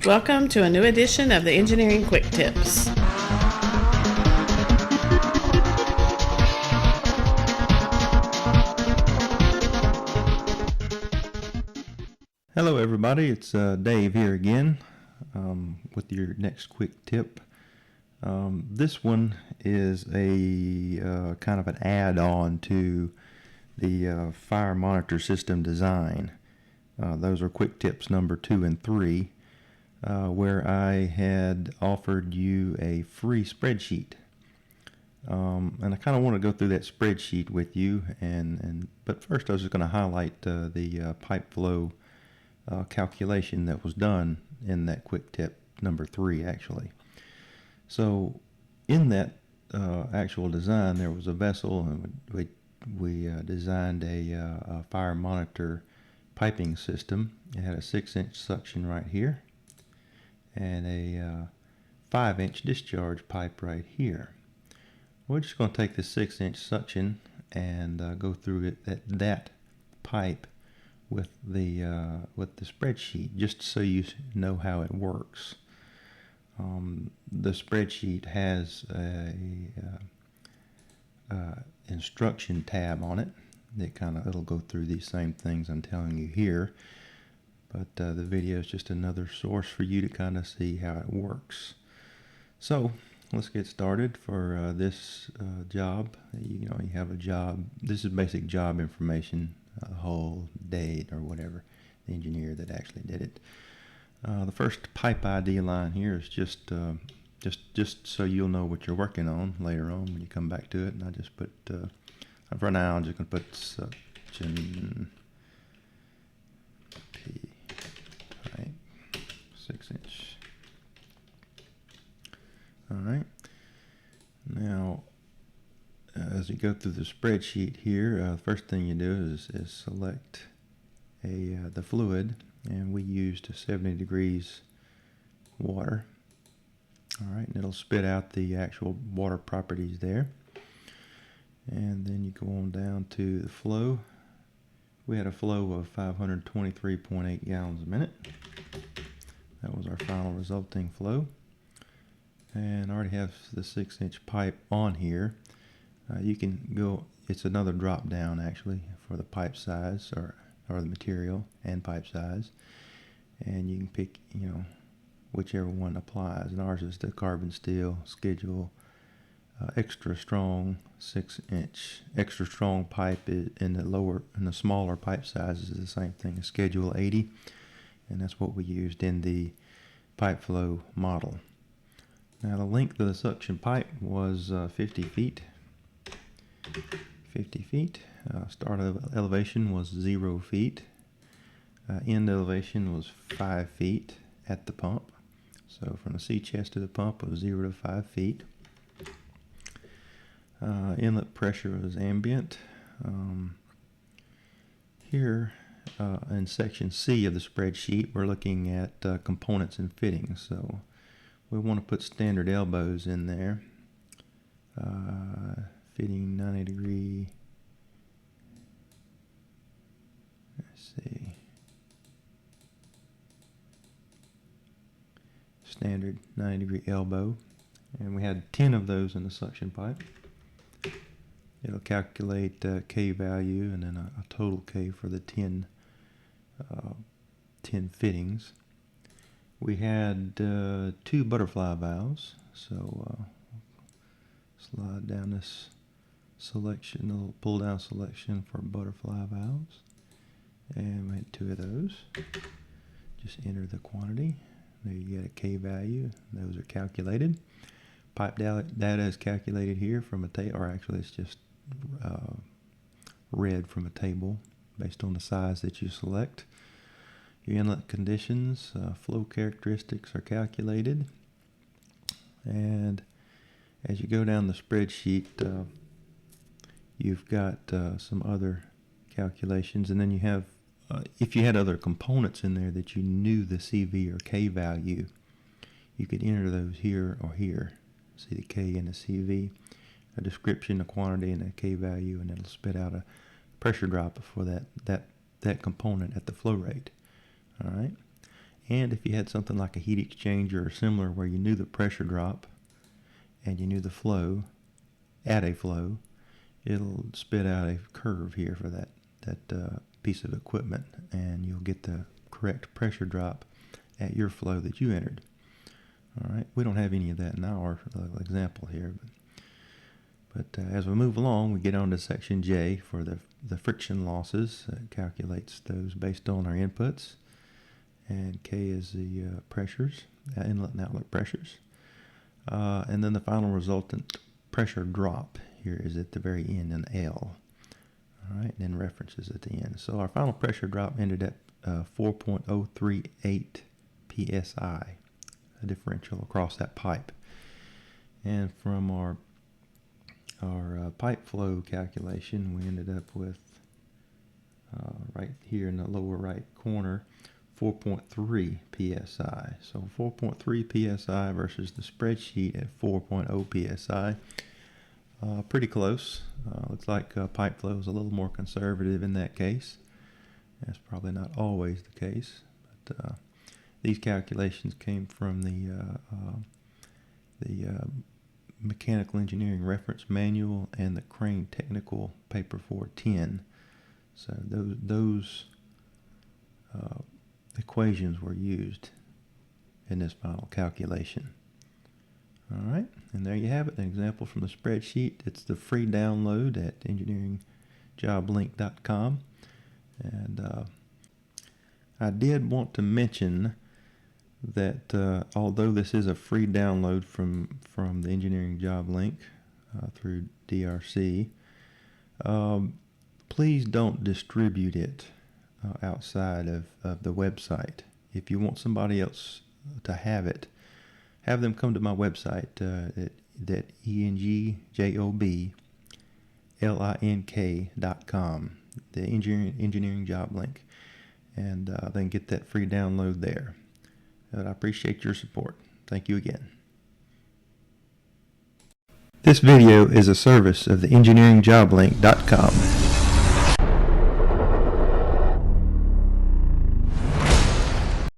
Welcome to a new edition of the Engineering Quick Tips. Hello everybody, it's Dave here again with your next quick tip. This one is a kind of an add-on to the fire monitor system design. Those are quick tips number 2 and 3, where I had offered you a free spreadsheet. And I kind of want to go through that spreadsheet with you, but first I was just going to highlight the pipe flow calculation that was done in that quick tip number 3 actually. So in that actual design there was a vessel, and we designed a fire monitor piping system. It had a 6-inch suction right here and a 5-inch discharge pipe right here. We're just going to take the 6-inch suction and go through that pipe with the spreadsheet, just so you know how it works. The spreadsheet has a instruction tab on it. It'll go through these same things I'm telling you here, but the video is just another source for you to kind of see how it works. So let's get started for this job. You have a job. This is basic job information. Whole date or whatever, the engineer that actually did it. The first pipe ID line here is just so you'll know what you're working on later on when you come back to it. And I just put for now I'm just going to put suction P pipe 6-inch. All right. Now, as you go through the spreadsheet here, the first thing you do is select the fluid, and we used 70 degrees water. All right, and it'll spit out the actual water properties there. And then you go on down to the flow. We had a flow of 523.8 gallons a minute. That was our final resulting flow. And I already have the 6-inch pipe on here. You can go, it's another drop down actually for the pipe size or the material and pipe size, and you can pick whichever one applies, and ours is the carbon steel schedule extra strong 6-inch. Extra strong pipe in the smaller pipe sizes is the same thing as schedule 80, and that's what we used in the pipe flow model. Now the length of the suction pipe was 50 feet. 50 feet. Start elevation was 0 feet. End elevation was 5 feet at the pump. So from the sea chest to the pump was 0 to 5 feet. Inlet pressure was ambient. Here in section C of the spreadsheet, we're looking at components and fittings. So we want to put standard elbows in there. Fitting 90 degree, let's see, standard 90 degree elbow, and we had 10 of those in the suction pipe. It'll calculate K value and then a total K for the 10 fittings. We had 2 butterfly valves, so slide down this selection, a little pull down selection for butterfly valves, and we had 2 of those. Just enter the quantity. There you get a K value. Those are calculated. Pipe data is calculated here from a table, or actually it's just read from a table based on the size that you select. Your inlet conditions, flow characteristics are calculated, and as you go down the spreadsheet, you've got some other calculations, and then you have, if you had other components in there that you knew the CV or K value, you could enter those here or here. See the K and the CV, a description, a quantity, and a K value, and it'll spit out a pressure drop for that component at the flow rate. All right. And if you had something like a heat exchanger or similar where you knew the pressure drop and you knew the flow, at a flow, it'll spit out a curve here for that piece of equipment, and you'll get the correct pressure drop at your flow that you entered. All right, we don't have any of that in our example here, but as we move along, we get on to section J for the friction losses. It calculates those based on our inputs, and K is the pressures, inlet and outlet pressures, and then the final resultant pressure drop here is at the very end, an L. All right, and then references at the end. So our final pressure drop ended at 4.038 psi, a differential across that pipe. And from our pipe flow calculation, we ended up with right here in the lower right corner, 4.3 psi. So 4.3 psi versus the spreadsheet at 4.0 psi. Pretty close. Looks like pipe flow is a little more conservative in that case. That's probably not always the case, but these calculations came from the Mechanical Engineering Reference Manual and the Crane Technical Paper 410. So those equations were used in this final calculation. All right, and there you have it, an example from the spreadsheet. It's the free download at engineeringjobLink.com. And I did want to mention that although this is a free download from the Engineering Job Link through DRC, please don't distribute it outside of the website. If you want somebody else to have it, have them come to my website at engjobLink.com, the engineering job link, and then get that free download there. I appreciate your support. Thank you again. This video is a service of the engineeringjobLink.com.